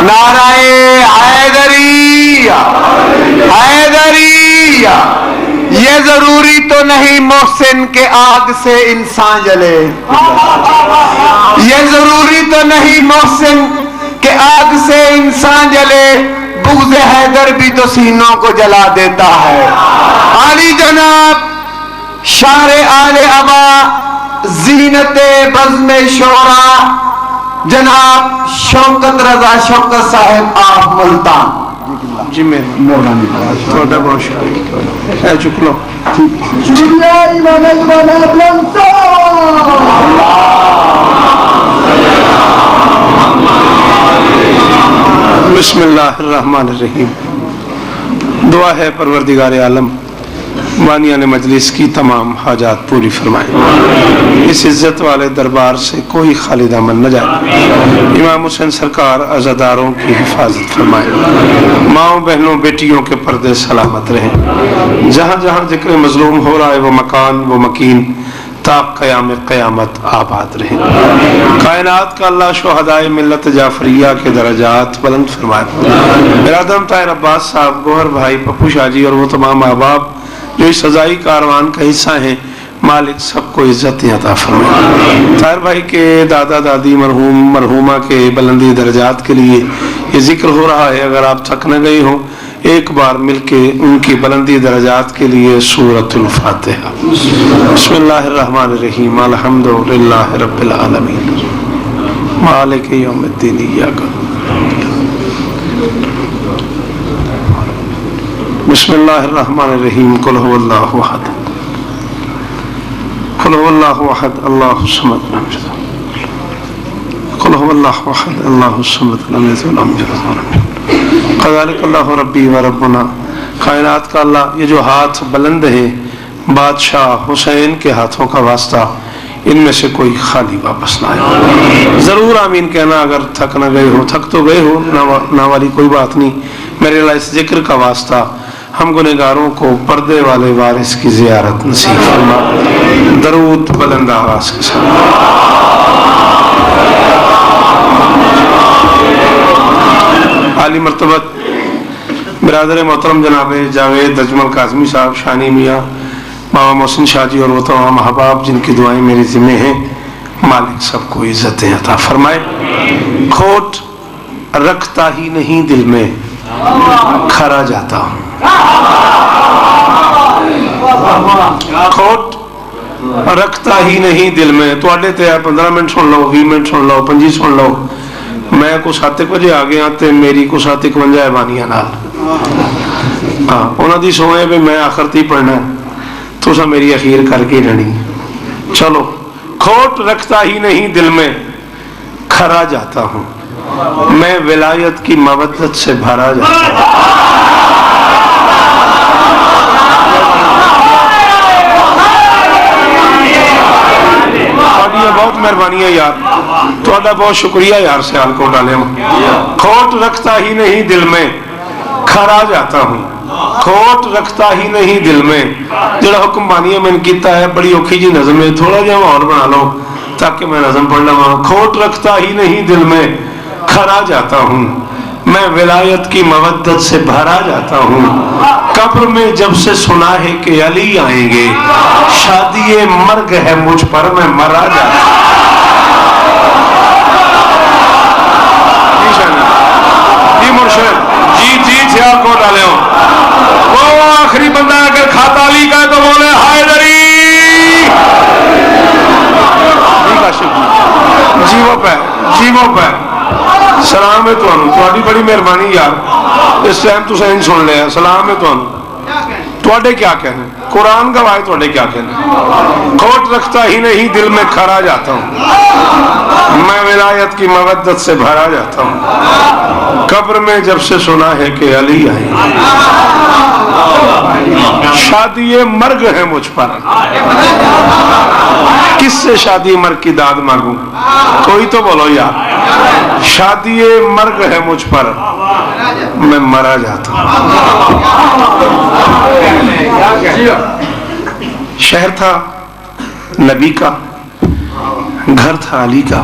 نعرہ حیدریہ حیدریہ۔ یہ ضروری تو نہیں محسن کے آگ سے انسان جلے، یہ ضروری تو نہیں محسن کہ آگ سے انسان جلے، بغض حیدر بھی تو سینوں کو جلا دیتا ہے۔ عالی جناب شار آل ابا زینت بزم شعرا جناب شوکت رضا شوکت صاحب آپ ملتان۔ جی میں مولانی تھوڑا بہت شکریہ ہے، چک لو بسم اللہ الرحمن الرحیم۔ دعا ہے پروردگار عالم بانیان مجلس کی تمام حاجات پوری فرمائے، اس عزت والے دربار سے کوئی خالی دامن نہ جائے، امام حسین سرکار عزاداروں کی حفاظت فرمائے، ماؤں بہنوں بیٹیوں کے پردے سلامت رہیں، جہاں جہاں ذکر مظلوم ہو رہا ہے وہ مکان وہ مکین تا قیام قیامت آباد رہیں، کائنات کا اللہ شہدائے ملت جعفریہ کے درجات بلند فرمائے، برادرم طاہر عباس صاحب، گوہر بھائی، پپو شاہ جی اور وہ تمام احباب جو اس سزائی کاروان کا حصہ ہیں، مالک سب کو عزت عطا فرمائے۔ طاہر بھائی کے دادا دادی مرحوم مرحومہ کے بلندی درجات کے لیے یہ ذکر ہو رہا ہے، اگر آپ تھک نہ گئی ہوں ایک بار مل کے ان کی بلندی درجات کے لیے سورۃ الفاتحہ۔ بسم اللہ الرحمن الرحیم، الحمدللہ رب العالمین، مالک یوم الدین، ایاک بسم اللہ الرحمن الرحیم، قل هو اللہ احد قل هو اللہ احد اللہ الصمد قل هو اللہ احد اللہ الصمد لم یلد ولم یولد ولم یکن کذالک اللہ ربی و ربنا۔ کائنات کا اللہ یہ جو ہاتھ بلند ہیں بادشاہ حسین کے ہاتھوں کا واسطہ، ان میں سے کوئی خالی واپس نہ آئے۔ ضرور آمین کہنا اگر تھک نہ گئے ہو، تھک تو گئے ہو نہ والی کوئی بات نہیں، میرے اللہ اس ذکر کا واسطہ ہم گنہگاروں کو پردے والے وارث کی زیارت نصیب فرما، درود بلند آواز کے ساتھ۔ عالی مرتبت برادر محترم جناب جاوید اجمل کاظمی صاحب، شانی میاں، بابا محسن شاہ جی اور وہ تمام احباب جن کی دعائیں میری ذمہ ہیں، مالک سب کو عزت عطا فرمائے۔ کھوٹ رکھتا ہی نہیں دل میں، کھرا جاتا ہوں۔ کھوٹ رکھتا ہی نہیں دل میں، تو آڈے تے 15 منٹ سن لو، 20 منٹ سن لو، 25 سن لو، میں کو 7 بجے آگے آتے میری کو 7:51 ہے بانیاں نال، انہوں دی سوئے بھی میں آخر تی پڑھنا ہے تو سا میری اخیر کر کے رہنی۔ چلو، کھوٹ رکھتا ہی نہیں دل میں، کھرا جاتا ہوں، میں ولایت کی مودت سے بھرا جاتا ہوں۔ بہت مہربانی ہے یار، تھوڑا بہت شکریہ یار، سیال کو ڈالے ہوں۔ کھوٹ رکھتا ہی نہیں دل میں، کھرا جاتا ہوں، کھوٹ رکھتا ہی نہیں دل میں۔ جڑا حکم بانیہ میں نے کیتا ہے بڑی اوکھی جی نظم ہے، تھوڑا جہاں اور بنا لو تاکہ میں نظم پڑھ لوں۔ کھوٹ رکھتا ہی نہیں دل میں، کھرا جاتا ہوں، میں ولایت کی مودت سے بھرا جاتا ہوں۔ قبر میں جب سے سنا ہے کہ علی آئیں گے، شادی مرگ ہے مجھ پر، میں مرا جاتا ہوں۔ جی مرشد، جی سیال کو ڈالے ہوں۔ وہ آخری بندہ اگر کھاتا علی کا ہے تو بولے حیدری۔ جی وہ پہ سلام ہے تھوڑی بڑی مہربانی یار، اس ٹائم تو سین سن لیا، سلام ہے تھوڑے کیا کہنے، قرآن گواہ تھوڑے کیا کہنے۔ کھوٹ رکھتا ہی نہیں دل میں، کھرا جاتا ہوں، میں ولایت کی مودت سے بھرا جاتا ہوں۔ قبر میں جب سے سنا ہے کہ علی آئیں گے، شادی مرگ ہے مجھ پر، کس سے شادی مرگ کی داد مانگوں، کوئی تو بولو یار۔ شادی مرگ ہے مجھ پر، میں مرا جاتا ہوں۔ شہر تھا نبی کا، گھر تھا علی کا،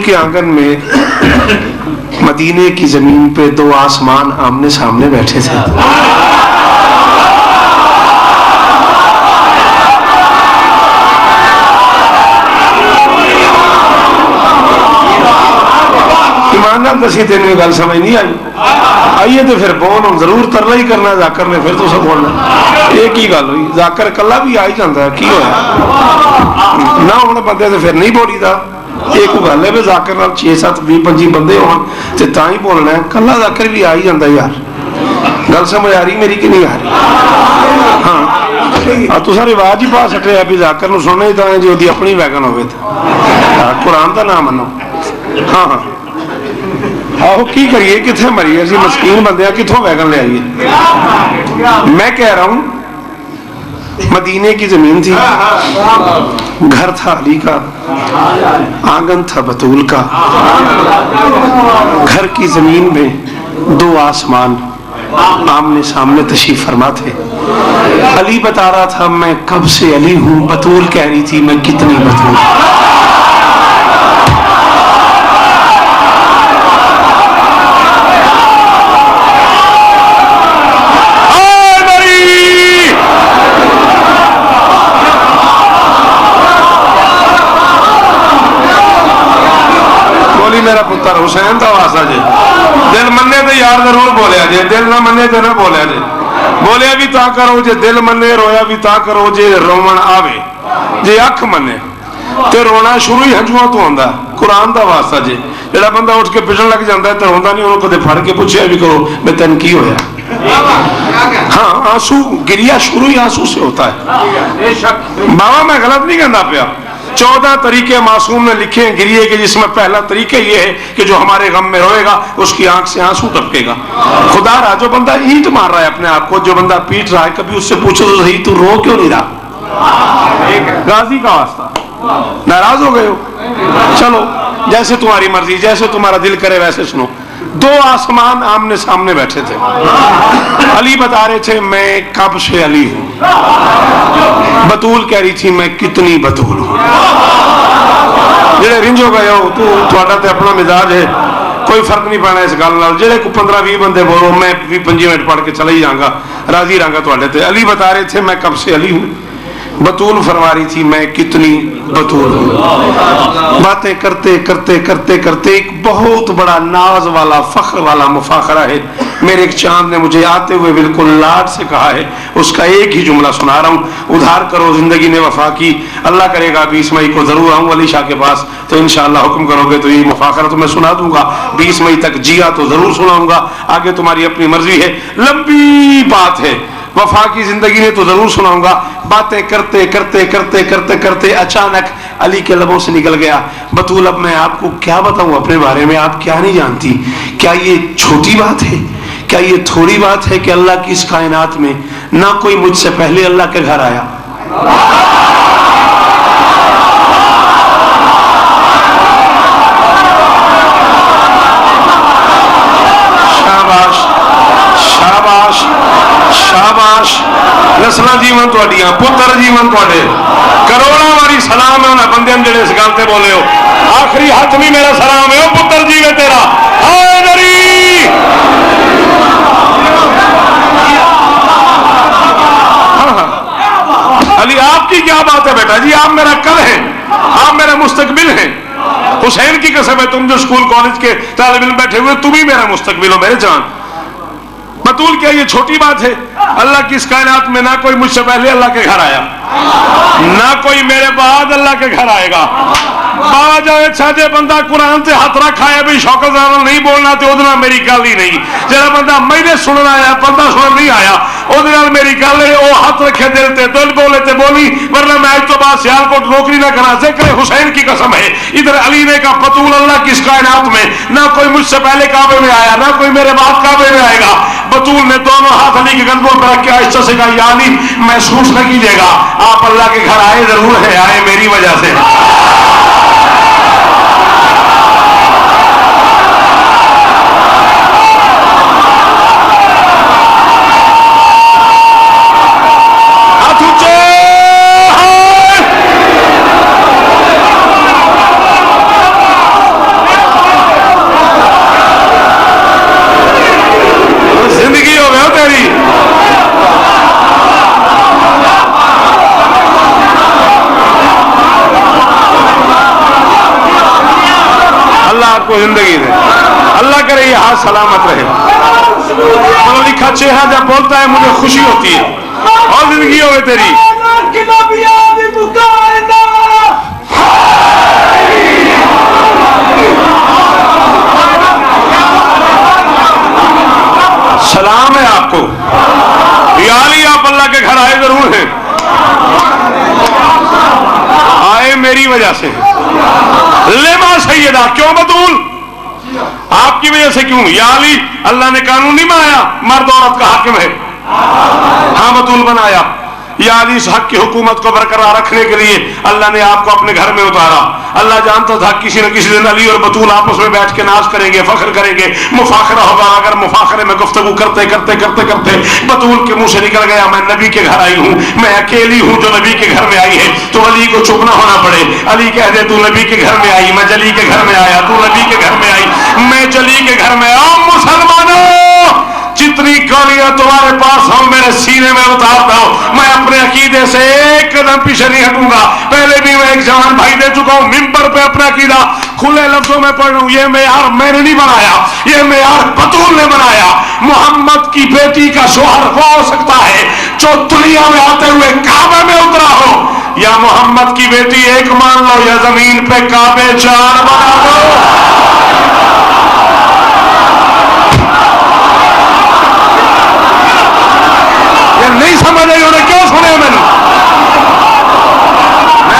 کے آنگن میں مدینے کی زمین پہ دو آسمان آمنے سامنے بیٹھے تھے. ایماندار کسی تین گل سمجھ نہیں آئی. آئیے تو پھر بول ہوں ضرور ترلا ہی کرنا ذاکر نے پھر تو سب بولنا. ایک ہی گل ہوئی, ذاکر کلا بھی آ ہی جاتا ہے, کی ہوا نہ ہونا بندے تو پھر نہیں بولی دا. ایک گل ہے بھی ذاکر 6 7 20 25 بندے ہون تے تاں ہی بولنا ہے. کلا ذاکر بھی آ ہی جاتا یار. گل سمجھ آ رہی میری کہ نہیں آ رہی؟ ہاں تصا رواج ہی پا سٹے بھی ذاکر نو سننا ہی تاں جی اپنی ویگن ہوئے قرآن کا نام منو. ہاں ہاں آہو کی کریے کتنے مریے اسی مسکین بندے کتوں ویگن لے آئیے. میں کہہ رہا ہوں مدینے کی زمین تھی, گھر تھا علی کا, آنگن تھا بطول کا. گھر کی زمین میں دو آسمان آمنے سامنے تشریف فرما تھے. علی بتا رہا تھا میں کب سے علی ہوں, بطول کہہ رہی تھی میں کتنی بطول. میرا پتر حسین کا واسطہ جی دل منے تو یار ضرور بولیا جی, دل نہ منے تو نہ بولیا جی. بولیا بھی تا کرو جی دل منے, رویا بھی تا کرو جی رومن آوے. جی اکھ منے تے رونا شروع ہی ہنجواں تو ہوندا. قرآن دا واسطہ جی جڑا بندہ اٹھ کے پچھن لگ جاندا ہے تے ہوندا نہیں, انہوں کدے پھڑ کے پوچھیا بھی کرو میں تن کی ہویا. ہاں آنسو گریا شروع ہی آنسو سے ہوتا ہے. بابا میں غلط نہیں کہندا پیا. 14 طریقے معصوم نے لکھے ہیں گریے کے, جس میں پہلا طریقہ یہ ہے کہ جو ہمارے غم میں روئے گا اس کی آنکھ سے آنسو ٹپکے گا. خدا رہا جو بندہ اینٹ مار رہا ہے اپنے آپ کو, جو بندہ پیٹ رہا ہے, کبھی اس سے پوچھو تو صحیح تو رو کیوں نہیں رہا. غازی کا واسطہ ناراض ہو گئے ہو, چلو جیسے تمہاری مرضی, جیسے تمہارا دل کرے ویسے سنو. دو آسمان آمنے سامنے بیٹھے تھے. علی بتا رہے تھے میں کب سے علی ہوں, بطول کہہ رہی تھی میں کتنی بطول ہوں. جڑے رنج ہو گئے ہو تھوڑا تے اپنا مزاج ہے, کوئی فرق نہیں پڑنا اس گل نال. جڑے کو 15-20 بندے بولو میں 20-25 منٹ پڑھ کے چلا ہی جاؤں گا, راضی رہاں گا تھوڑے تے. علی بتا رہے تھے میں کب سے علی ہوں, بطول فرما رہی تھی میں کتنی بطول ہوں. باتیں کرتے کرتے کرتے کرتے ایک بہت بڑا ناز والا فخر والا مفاخرہ ہے. میرے ایک چاند نے مجھے آتے ہوئے بالکل لاڈ سے کہا ہے, اس کا ایک ہی جملہ سنا رہا ہوں. ادھار کرو زندگی نے وفا کی, اللہ کرے گا 20 مئی کو ضرور آؤں علی شاہ کے پاس, تو انشاءاللہ حکم کرو گے تو یہ مفاخرہ تو میں سنا دوں گا. 20 مئی تک جیا تو ضرور سناؤں گا, آگے تمہاری اپنی مرضی ہے. لمبی بات ہے, وفا کی زندگی نے تو ضرور سناؤں گا. باتیں کرتے کرتے کرتے کرتے کرتے اچانک علی کے لبوں سے نکل گیا, بطول اب میں آپ کو کیا بتاؤں اپنے بارے میں, آپ کیا نہیں جانتی. کیا یہ چھوٹی بات ہے, کیا یہ تھوڑی بات ہے کہ اللہ کی اس کائنات میں نہ کوئی مجھ سے پہلے اللہ کے گھر آیا. شاباش شاباش شاباش. نسلاں جیون تواڈیاں, پتر جیون تواڈے, کروڑاں واری سلام ہے انہاں بندیاں جڑے اس گل تے بولے ہو. آخری ہاتھ بھی میرا سلام ہے, او پتر جیوے تیرا. حیدری علی آپ کی کیا بات ہے بیٹا جی, آپ میرا کل ہیں, آپ میرا مستقبل ہیں. حسین کی قسم ہے تم جو اسکول کالج کے طالب علم بیٹھے ہوئے, تم ہی میرا مستقبل ہو میرے جان. بطول کیا یہ چھوٹی بات ہے, اللہ کی اس کائنات میں نہ کوئی مجھ سے پہلے اللہ کے گھر آیا, نہ کوئی میرے بعد اللہ کے گھر آئے گا. بابا جاوید شاہ جے بندہ قرآن سے ہاتھ رکھا ہے بھی شوکت زارہ نہیں بولنا تے ادھنا میری گل ہی نہیں. جڑا بندہ میرے سننا آیا, بندہ سنن نہیں آیا, ادھنا میری گل ہے, وہ ہاتھ رکھے دل تے, دل بولے تے بولی, ورنہ میں آج تو بعد سیالکوٹ نوکری نہ کرا. ذکر حسین کی قسم ہے, ادھر علی نے کہا بطول اللہ کی اس کائنات میں نہ کوئی مجھ سے پہلے کعبے میں آیا, نہ کوئی میرے بعد کعبے میں آئے گا. بطول نے دونوں ہاتھ علی کے گندوں پر رکھ کے آہستہ سے کہا یا علی محسوس نہ کیجیے گا, آپ اللہ کے گھر آئے ضرور ہے, آئے میری وجہ سے. آپ کو زندگی دے، اللہ کرے یہ ہاتھ سلامت رہے۔ پڑھا لکھا چہرہ جب بولتا ہے مجھے خوشی ہوتی ہے، اور زندگی ہوئے تیری۔ سلام ہے آپ کو یا علی، آپ اللہ کے گھر آئے ضرور ہیں، آئے میری وجہ سے۔ لما سیدہ، کیوں بطول؟ آپ کی وجہ سے کیوں؟ یا علی، اللہ نے قانون نہیں بنایا مرد عورت کا حاکم ہے، ہاں بطول بنایا۔ یا علی، اس حق کی حکومت کو برقرار رکھنے کے لیے اللہ نے آپ کو اپنے گھر میں اتارا۔ اللہ جانتا تھا کسی نہ کسی دن علی اور بطول آپس میں بیٹھ کے ناز کریں گے، فخر کریں گے، مفاخرہ ہوگا۔ اگر مفاخرے میں گفتگو کرتے کرتے کرتے کرتے بطول کے منہ سے نکل گیا میں نبی کے گھر آئی ہوں، میں اکیلی ہوں جو نبی کے گھر میں آئی ہے، تو علی کو چپ نہ ہونا پڑے۔ علی کہہ دے تو نبی کے گھر میں آئی، میں جلی کے گھر میں آیا، تو نبی کے گھر میں آئی، میں جلی کے گھر میں آؤں۔ مسلمانوں، جتنی گولیاں تمہارے پاس ہوں میرے سینے میں اتار دو، میں اپنے عقیدے سے ایک قدم پیچھے نہیں ہٹوں گا۔ پہلے بھی میں ایک جوان بھائی دے چکا ہوں، ممبر پہ اپنا عقیدہ کھلے لفظوں میں پڑھ رہا ہوں۔ یہ معیار میں نے نہیں بنایا، یہ معیار بطول نے بنایا۔ محمد کی بیٹی کا شوہر وہ ہو سکتا ہے جو دنیا میں آتے ہوئے کعبے میں اترا ہو، یا محمد کی بیٹی ایک مان لو یا زمین پہ کعبے چار بنا دو۔ نہیں سمجھ رہی انہیں کیوں سنے میں نے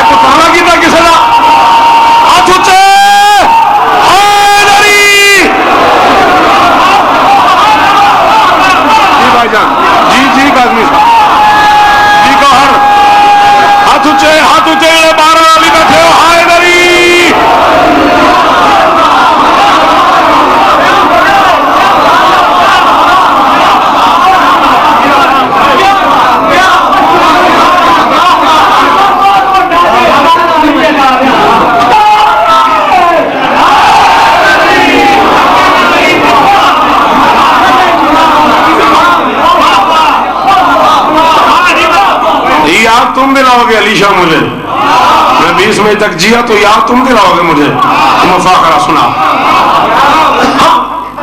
تو کہا کی تھا کسی کا ہاتھ اونچے حیدری۔ جی بھائی جان، جی کاظمی صاحب جی، گوہر ہاتھ اونچے 12 والی بیٹھے ہو، حیدری۔ یاد تم دلاؤ گے علی شاہ مجھے، میں 20 مئی تک جیا تو یاد تم دلاؤ گے مجھے، مفاخرہ سنا۔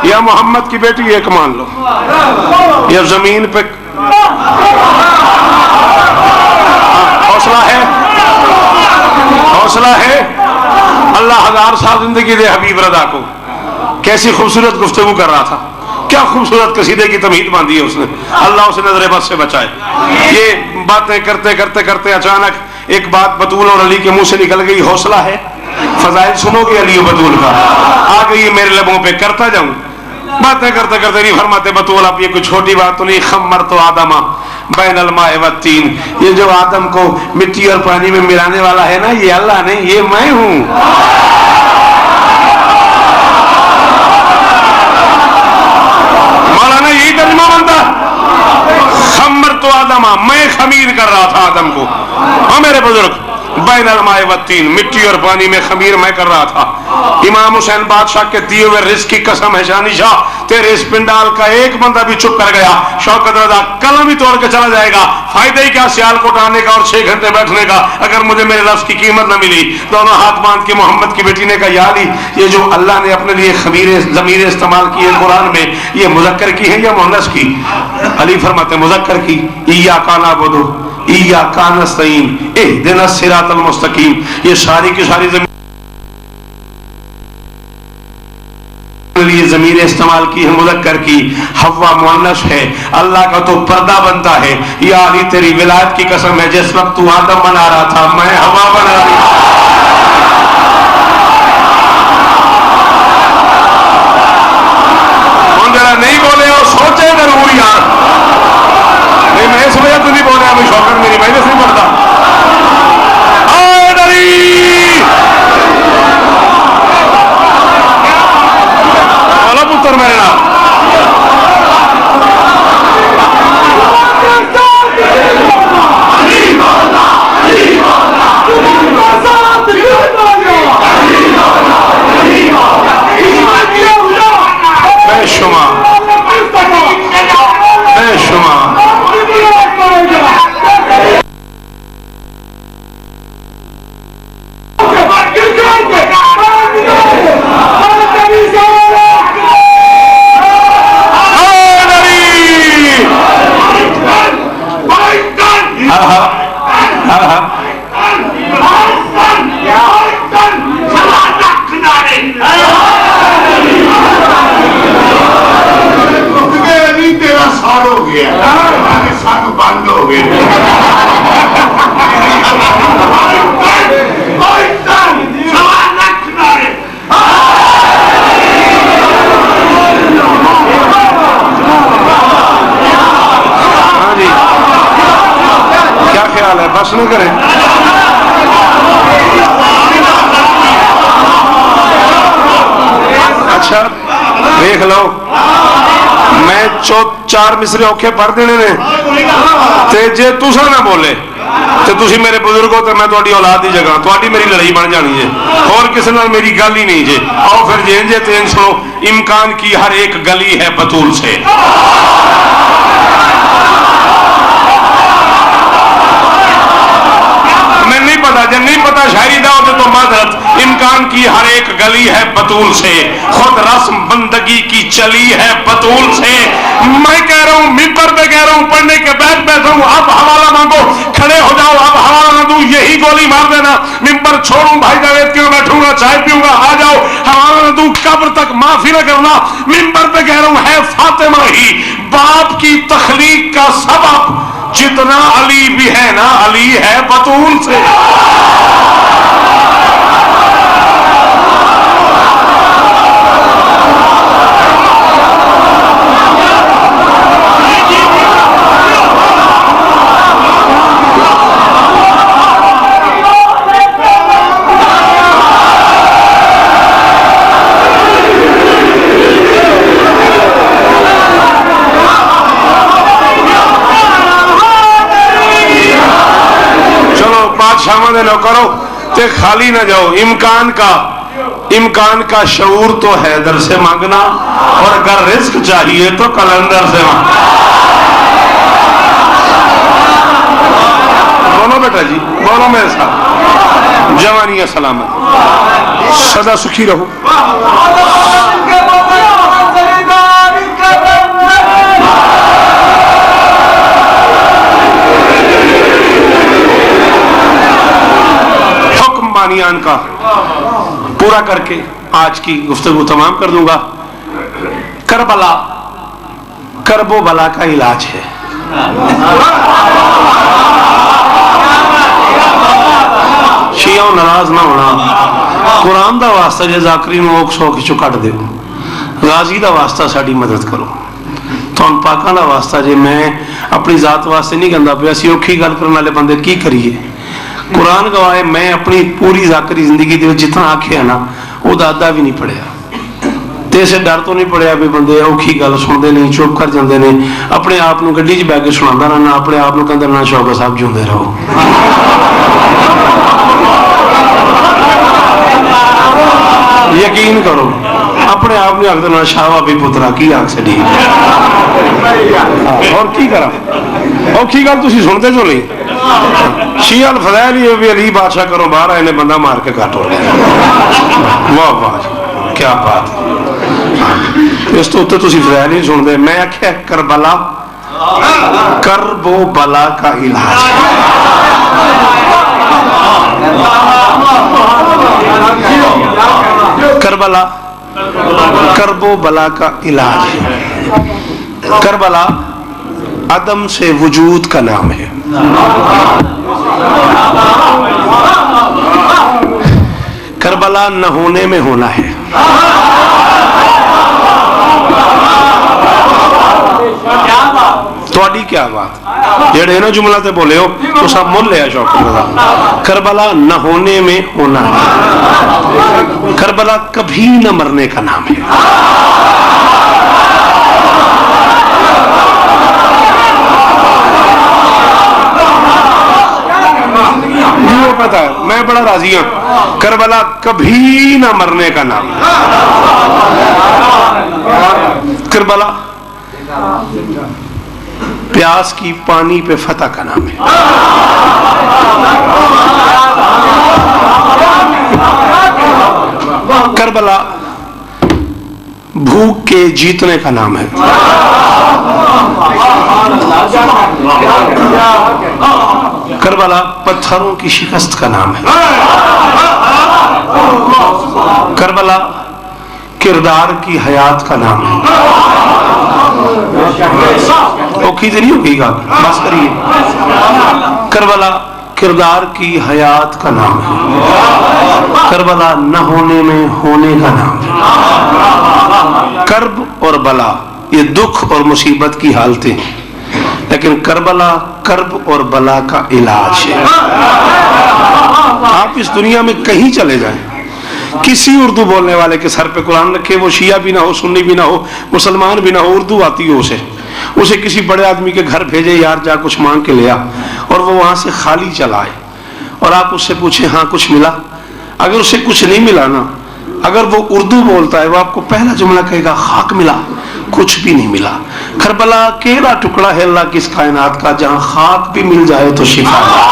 یا محمد کی بیٹی ایک مان لو، یا زمین پہ حوصلہ ہے۔ اللہ 1000 سال زندگی دے حبیب رضا کو، کیسی خوبصورت گفتگو کر رہا تھا، کیا خوبصورت قصیدے کی تمہید باندھی ہے اس نے، اللہ اسے نظر بد سے بچائے۔ یہ باتیں کرتے کرتے کرتے اچانک ایک بات بطول اور علی کے منہ سے نکل گئی، حوصلہ ہے، فضائل سنو گے علی و بطول کا، آ گئی میرے لبوں پہ، کرتا جاؤں۔ باتیں کرتے کرتے نہیں فرماتے بطول اب یہ کوئی چھوٹی بات تو نہیں، خمر تو آدمہ بین الماء والتین، یہ جو آدم کو مٹی اور پانی میں ملانے والا ہے نا، یہ اللہ نہیں، یہ میں ہوں۔ مولانا یہی ترجمہ بنتا، خمر تو آدمہ، میں خمیر کر رہا تھا آدم کو، ہاں میرے بزرگ، بین الماء والتین، مٹی اور پانی میں خمیر میں کر رہا تھا۔ امام حسین بادشاہ کے دیے ہوئے رزق کی قسم ہے شانی شاہ، تیرے اس پنڈال کا ایک بندہ بھی چپ کر گیا شوکت رضا قلم ہی توڑ کے چلا جائے گا، فائدہ ہی کیا سیال کوٹ آنے کا اور 6 گھنٹے بیٹھنے کا اگر مجھے میرے لفظ کی قیمت نہ ملی۔ دونوں ہاتھ باندھ کے محمد کی بیٹی نے کہا یا علی، یہ جو اللہ نے اپنے لیے ضمیر استعمال کی ہے قرآن میں، یہ مذکر کی ہے یا مؤنث کی؟ علی فرماتے مذکر کی، ایاک نعبد ایاک نستعین اہدنا الصراط المستقیم، یہ ساری کی ساری زمین لیے ضمیر استعمال کی ہے مذکر کی، حوا مؤنث ہے، اللہ کا تو پردہ بنتا ہے۔ یا علی تیری ولایت کی قسم ہے، جس وقت تو آدم بنا رہا تھا میں ہوا بنا رہی تھا۔ کون ذرا نہیں بولے اور سوچے ضرور یار، نہیں میں اس وجہ تو نہیں بولے، ابھی شوکر میری مجلس نہیں پڑھتا۔ پتر میرے نام گیا سن بند ہو گئے ہاں جی کیا خیال ہے بس نہ کریں اچھا دیکھ لو میں چار مصرے اوکھے پڑھ دینے نے تے جے تسا نہ بولے تے تسی میرے بزرگ ہو تے میں تہاڈی اولاد دی جگہ تہاڈی میری لڑائی بن جانی ہے اور کسی نال میری گل ہی نہیں جے آؤ پھر جے جے تین سنو امکان کی ہر ایک گلی ہے بطول سے میں نہیں پتا جب نہیں پتا شاعری دا ہوتے تو معذرت امکان کی ہر ایک گلی ہے بطول سے خود رسم بندگی کی چلی ہے بطول سے میں کہہ رہا ہوں ممبر پہ کہہ رہا ہوں پڑھنے کے بعد بیٹھا ہوں اب حوالہ مانگو کھڑے ہو جاؤ اب حوالہ نہ دوں یہی گولی مار دینا ممبر چھوڑوں بھائی جاوید کیوں بیٹھوں گا چائے پیوں گا آ جاؤ حوالہ نہ دوں قبر تک معافی نہ کرنا ممبر پہ کہہ رہا ہوں ہے فاطمہ ہی باپ کی تخلیق کا سبب جتنا علی بھی ہے نا علی ہے بطول سے شامہ دے نہ کرو تے خالی نہ جاؤ امکان کا شعور تو حیدر سے مانگنا اور اگر رزق چاہیے تو کلندر سے مانگنا بولو بیٹا جی بولو میرے ساتھ جوانی سلامت سدا سکھی رہو بانیان کا پورا کر کے آج کی گفتگو تمام کر دوں گا کربلا کرب و بلا کا علاج ہے شیعوں ناراض نہ ہونا قرآن دا واسطہ جے ذاکرین اوک سو کچھو کٹ دیو غازی دا واسطہ ساڑی مدد کرو تو ان پاکاں دا واسطہ جے میں اپنی ذات واسطے نہیں گندہ پہ اسی اوکھی گل کرنے والے بندے کی کریے قرآن گواہ ہے میں اپنی پوری ذاکری زندگی دے جتنا آکھے ہے نا وہ دادا بھی نہیں پڑھیا تے سے ڈر تو نہیں پڑھیا بھی بندے اوکھی گل سن دے نہیں چپ کر جاندے نے اپنے آپ نو گڈی چ بیٹھ کے سناوندا رہنا اپنے آپ نو کہندا نا شوکت صاحب جیوندے رہو یقین کرو اپنے آپ نے آخر نا شاہ بھی پترا کی آخ سے اور کی کرا اوکھی گل تسی سنتے جو نہیں شیعہ الفضائل یہ بھی علی بادشاہ کرو باہر آئے نے بندہ مار کے کاٹو واہ واہ کیا بات ہے اس تو تسی فضائل نہیں سن دے میں آکھیا کربلا کرب و بلا کا علاج کربلا کرب و بلا کا علاج کربلا عدم سے وجود کا نام ہے کربلا نہ ہونے میں ہونا ہے تھوڑی کیا بات جڑے نا جملہ تے بولے ہو تو سب مول لیا شوق کربلا نہ ہونے میں ہونا ہے کربلا کبھی نہ مرنے کا نام ہے پتا ہے میں بڑا راضی ہوں کربلا کبھی نہ مرنے کا نام کربلا پیاس کی پانی پہ فتح کا نام ہے کربلا بھوک کے جیتنے کا نام ہے کربلا پتھروں کی شکست کا نام ہے کربلا کردار کی حیات کا نام ہے اوکھی تو نہیں ہوگی گا، بس کریے۔ کربلا کردار کی حیات کا نام ہے، کربلا نہ ہونے میں ہونے کا نام ہے۔ کرب اور بلا یہ دکھ اور مصیبت کی حالتیں ہیں، لیکن کربلا کرب اور بلا کا علاج ہے۔ آپ اس دنیا میں کہیں چلے جائیں، کسی اردو بولنے والے کے سر پہ قرآن رکھے، وہ شیعہ بھی نہ ہو، سنی بھی نہ ہو، مسلمان بھی نہ ہو، اردو آتی ہو اسے کسی بڑے آدمی کے گھر بھیجے، یار جا کچھ مانگ کے لیا، اور وہ وہاں سے خالی چلا آئے، اور آپ اس سے پوچھیں ہاں کچھ ملا؟ اگر اسے کچھ نہیں ملا نا، اگر وہ اردو بولتا ہے، وہ آپ کو پہلا جملہ کہے گا خاک ملا، کچھ بھی نہیں ملا۔ کربلا اکیلا ٹکڑا ہے اللہ کی اس کائنات کا جہاں خاک بھی مل جائے تو شفا ہے۔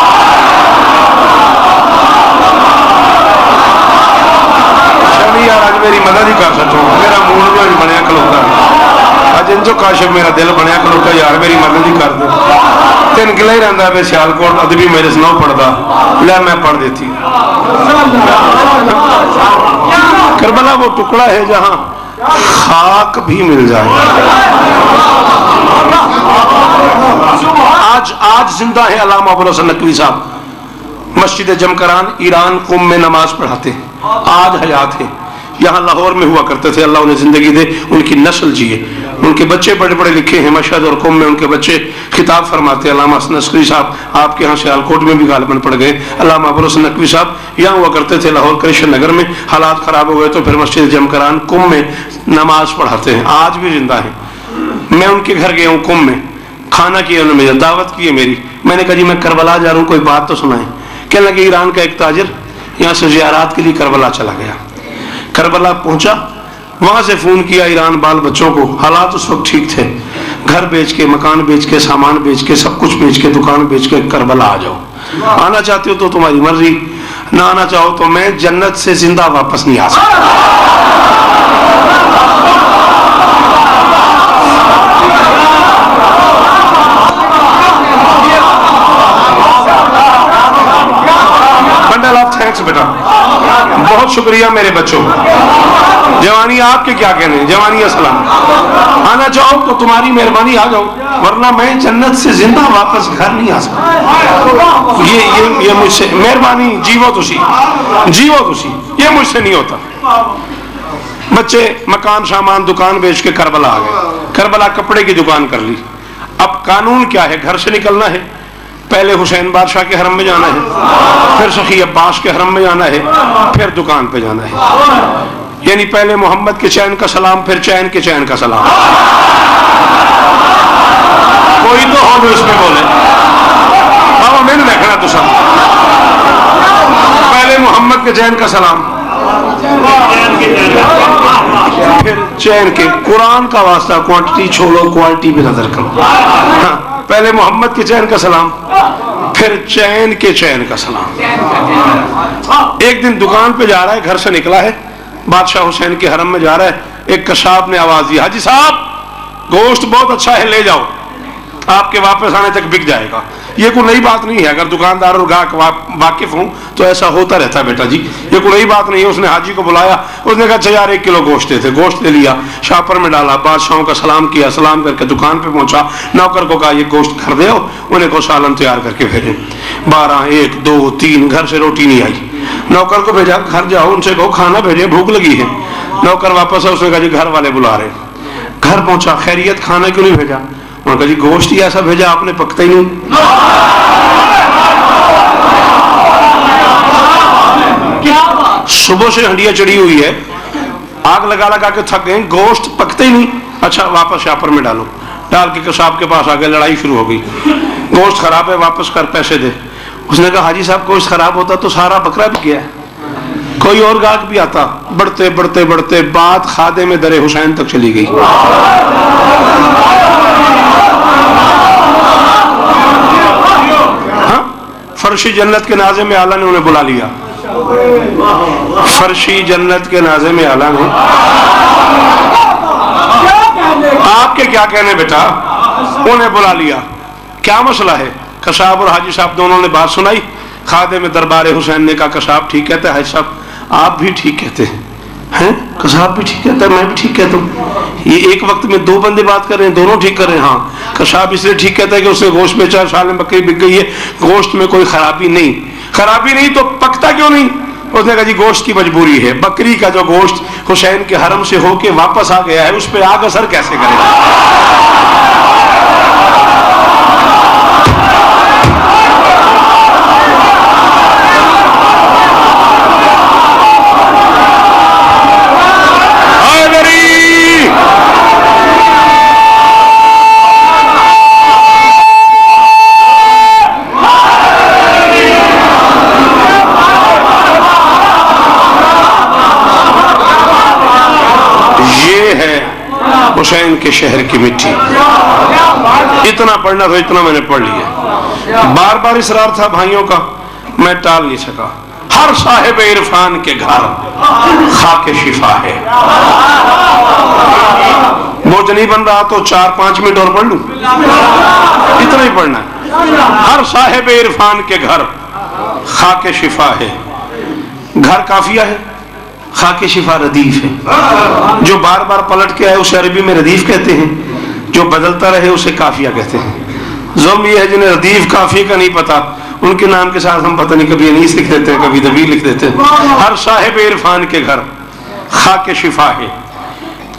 یار آج میری مدد ہی کر سکو، میرا موڈ بھی بنیا کھلوتا، اج انجو کاشف میرا دل بنیا کھلوتا، یار میری مدد ہی کر دے۔ تین گلا ہی رہندا ہے سیالکوٹ ادبی میرے سے نہ پڑھدا، لے میں پڑھ دیتی۔ کربلا وہ ٹکڑا ہے جہاں خاک بھی مل جائے۔ آج زندہ ہے علامہ ابو الحسن نقوی صاحب، مسجد جمکران ایران قم میں نماز پڑھاتے ہیں، آج حیات ہے۔ یہاں لاہور میں ہوا کرتے تھے، اللہ انہیں زندگی دے، ان کی نسل جیے، ان کے بچے بڑے بڑے لکھے ہیں، مشہد اور قم میں ان کے بچے خطاب فرماتے ہیں۔ علامہ حسن نقوی صاحب آپ کے ہاں سیالکوٹ میں بھی غالباً پڑھ گئے، علامہ ابو الحسن نقوی صاحب یہاں ہوا کرتے تھے لاہور کرشن نگر میں، حالات خراب ہو گئے تو پھر مسجد جمکران قم میں نماز پڑھاتے ہیں، آج بھی زندہ ہیں۔ میں ان کے گھر گیا ہوں قم میں، کھانا کیا انہوں نے مجھے، دعوت کی ہے میری، میں نے کہا جی میں کربلا جا رہا ہوں، کوئی بات تو سنائیں۔ کہنے لگے ایران کا ایک تاجر یہاں سے زیارات کے لیے کربلا چلا گیا، کربلا پہنچا، وہاں سے فون کیا ایران بال بچوں کو، حالات اس وقت ٹھیک تھے، گھر بیچ کے، مکان بیچ کے، سامان بیچ کے، سب کچھ بیچ کے، دکان بیچ کے کربلا آ جاؤ، آنا چاہتے ہو تو تمہاری مرضی، نہ آنا چاہو تو میں جنت سے زندہ واپس نہیں آ سکتا۔ بنڈل آف تھینکس بیٹا، بہت شکریہ میرے بچوں۔ جوانی آپ کے کیا کہنے، جوانی السلام، آنا چاہو تو تمہاری مہربانی آ جاؤ، ورنہ میں جنت سے زندہ واپس گھر نہیں آ سکتا۔ یہ مجھ سے مہربانی، جیو تو سی، یہ مجھ سے نہیں ہوتا۔ بچے مکان سامان دکان بیچ کے کربلا آ گئے، کربلا کپڑے کی دکان کر لی۔ اب قانون کیا ہے، گھر سے نکلنا ہے، پہلے حسین بادشاہ کے حرم میں جانا ہے، پھر سخی عباس کے حرم میں جانا ہے، پھر دکان پہ جانا ہے، یعنی پہلے محمد کے چین کا سلام، پھر چین کے چین کا سلام۔ کوئی تو ہو جو اس میں بولے، بابا میں نے دیکھنا تو سب، پہلے محمد کے چین کا سلام، پھر چین کے، قرآن کا واسطہ کوانٹٹی چھوڑو، کوالٹی پہ نظر کرو۔ ہاں، پہلے محمد کے چین کا سلام، پھر چین کے چین کا سلام۔ ایک دن دکان پہ جا رہا ہے، گھر سے نکلا ہے، بادشاہ حسین کے حرم میں جا رہا ہے، ایک کشاپ نے آواز دی، حاجی صاحب گوشت بہت اچھا ہے، لے جاؤ، آپ کے واپس آنے تک بک جائے گا۔ یہ کوئی نئی بات نہیں ہے، اگر دکاندار اور گاہک واقف ہوں تو ایسا ہوتا رہتا ہے بیٹا جی، یہ کوئی نئی بات نہیں ہے۔ اس نے حاجی کو بلایا، اس نے کہا اچھا یار 1 کلو گوشت تھے، گوشت لے لیا، شاپر میں ڈالا، بادشاہوں کا سلام کیا، سلام کر کے دکان پہ پہنچا، نوکر کو کہا یہ گوشت گھر دے آؤ، انہیں کو سالن تیار کر کے بھیجے۔ 12 1 2 3 گھر سے روٹی نہیں آئی، نوکر کو بھیجا گھر جاؤ، ان سے کہو کھانا بھیجے، بھوک لگی ہے۔ نوکر واپس ہے، اس نے کہا جی گھر والے بلا رہے۔ گھر پہنچا، خیریت کھانا کیوں نہیں بھیجا؟ انہوں نے کہا جی گوشت ہی ایسا بھیجا آپ نے، پکتا ہی نہیں۔ صبح سے ہنڈیا چڑی ہوئی ہے، آگ لگا لگا کے تھک گئے، گوشت پکتے ہی نہیں۔ اچھا واپس شاپر میں ڈالو، ڈال کے کساب کے پاس آ گئے، لڑائی شروع ہو گئی، گوشت خراب ہے واپس کر، پیسے دے۔ اس نے کہا حاجی صاحب گوشت خراب ہوتا تو سارا بکرا بھی گیا ہے۔ کوئی اور گاہک بھی آتا، بڑھتے بڑھتے بڑھتے بات خادم در حسین تک چلی گئی۔ ہاں، فرشی جنت کے ناظم اعلیٰ نے انہیں بلا لیا، فرشی جنت کے ناظم اعلیٰ نے، آپ کے کیا کہنے بیٹا، انہیں بلا لیا۔ کیا مسئلہ ہے؟ کشاب اور حاجی صاحب دونوں نے بات سنائی۔ خادم دربار حسین نے کہا کشاب ٹھیک کہتے ہیں، حاجی صاحب آپ بھی ٹھیک کہتے ہیں، ہیں کساب بھی ٹھیک کہتا ہے، میں بھی ٹھیک کہتا ہوں. یہ ایک وقت میں دو بندے بات کر رہے ہیں، دونوں ٹھیک کر رہے ہیں. ہاں کساب اس لیے ٹھیک کہتا ہے کہ اس نے گوشت بیچا، سال میں بکری بک گئی ہے، گوشت میں کوئی خرابی نہیں. خرابی نہیں تو پکتا کیوں نہیں؟ اس نے کہا جی گوشت کی مجبوری ہے. بکری کا جو گوشت حسین کے حرم سے ہو کے واپس آ گیا ہے، اس پہ آگ اثر کیسے کرے گا؟ حسین کے شہر کی مٹی. اتنا پڑھنا تو اتنا میں نے پڑھ لیا. بار بار اصرار تھا بھائیوں کا، میں ٹال نہیں سکا. ہر صاحب عرفان کے گھر خاک شفا ہے. بوجھ نہیں بن رہا تو 4-5 منٹ اور پڑھ لوں، اتنا ہی پڑھنا ہے. ہر صاحب عرفان کے گھر خاک شفا ہے. گھر کافیہ ہے، خاک شفا ردیف ہے. جو بار بار پلٹ کے آئے اسے عربی میں ردیف کہتے ہیں، جو بدلتا رہے اسے کافیہ کہتے ہیں. ظلم یہ ہے جنہیں ردیف کافیہ کا نہیں پتا، ان کے نام کے ساتھ ہم پتہ نہیں کبھی انیس لکھ دیتے ہیں، کبھی دبیر لکھ دیتے ہیں. ہر صاحب عرفان کے گھر خاک شفا ہے.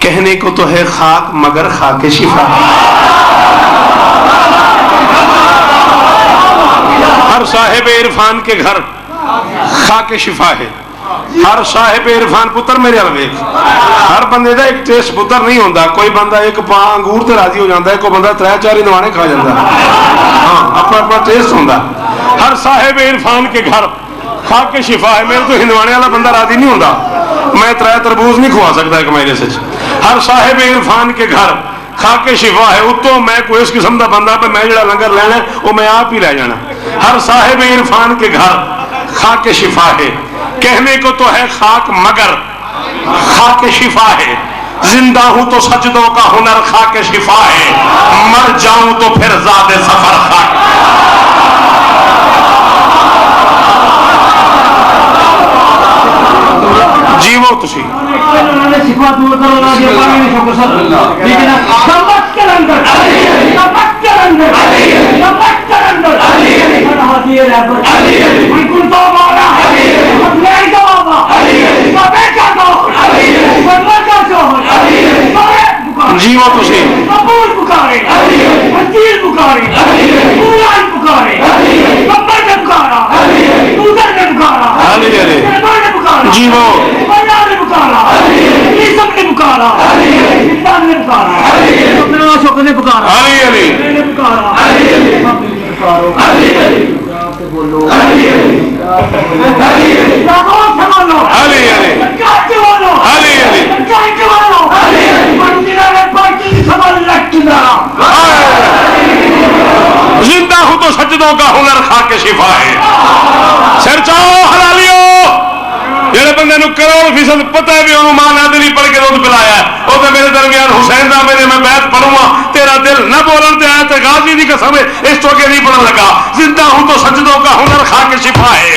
کہنے کو تو ہے خاک مگر خاک شفا ہے. ہر صاحب عرفان کے گھر خاک شفا ہے. ہر صاحب عرفان پتر میرے عربے ہر بندے دا ایک ٹیسٹ پتر نہیں ہوتا. کوئی بندہ ایک پاں انگور تے راضی ہو جاتا ہے، کوئی بندہ 3-4 ہندوانے کھا جاتا ہے. ہاں اپنا اپنا ٹیسٹ ہوتا. ہر صاحب عرفان کے گھر خاک شفا ہے. میرے تو ہندوانے والا بندہ راضی نہیں ہوتا، میں 3 تربوز نہیں کھوا سکتا ایک مہینے سے. ہر صاحب عرفان کے گھر خاک شفا ہے. اتوں میں کوئی اس قسم کا بندہ پہ میں جڑا لنگر لینا ہے وہ میں آپ ہی لے جانا. ہر صاحب عرفان کے گھر خاک شفا ہے. کہنے کو تو ہے خاک مگر خاک شفا ہے. زندہ ہوں تو سجدوں کا ہنر خاک شفا ہے. مر جاؤں تو پھر زاد سفر خاک. جیو تسی جیو تسی جیو زندہ ہوں تو سجدوں کا ہنر خاک شفا ہے. سر چاہو حلالیو جڑے بندے نو 100% پتہ ہے بھی انہوں ماں نادری پڑھ کے دودھ پلایا ہے، وہ تو میرے درمیان حسین دا میرے میں بیعت پڑھوں گا تیرا دل نہ بولن تے آیا تے غازی دی قسم ہے اس تو کے نہیں پڑھن لگا. زندہ ہوں تو سجدوں کا ہنر خاک شفا ہے.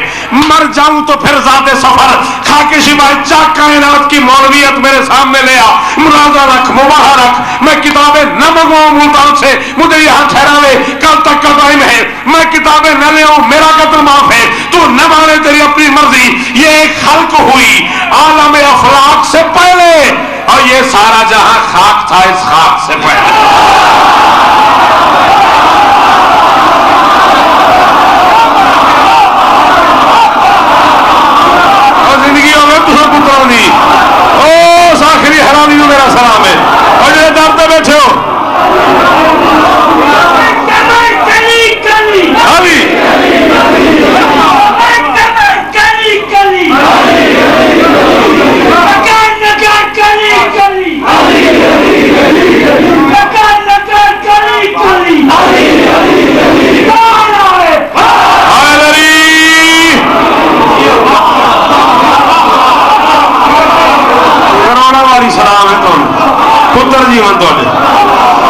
مر جاؤں تو پھر ذات سفر خاک شفا ہے. چاک کائنات کی مولویت میرے سامنے لے آ، مرادہ رکھ مباح رکھ. میں کتابیں نہ منگواؤں ملتان سے، مجھے یہاں ٹھہراوے کل تک کا ٹائم ہے. میں کتابیں نہ لے آؤں، میرا قتل معاف ہے. تو نہ مانے تیری اپنی مرضی. یہ ایک خلق ہوئی عالم افلاق سے پہلے اور یہ سارا جہاں خاک تھا اس خاک سے پہلے. اور زندگیوں میں تمہیں پتروں دی او ساخری حرامی نو میرا سلام ہے. اور جو در پہ بیٹھے ہو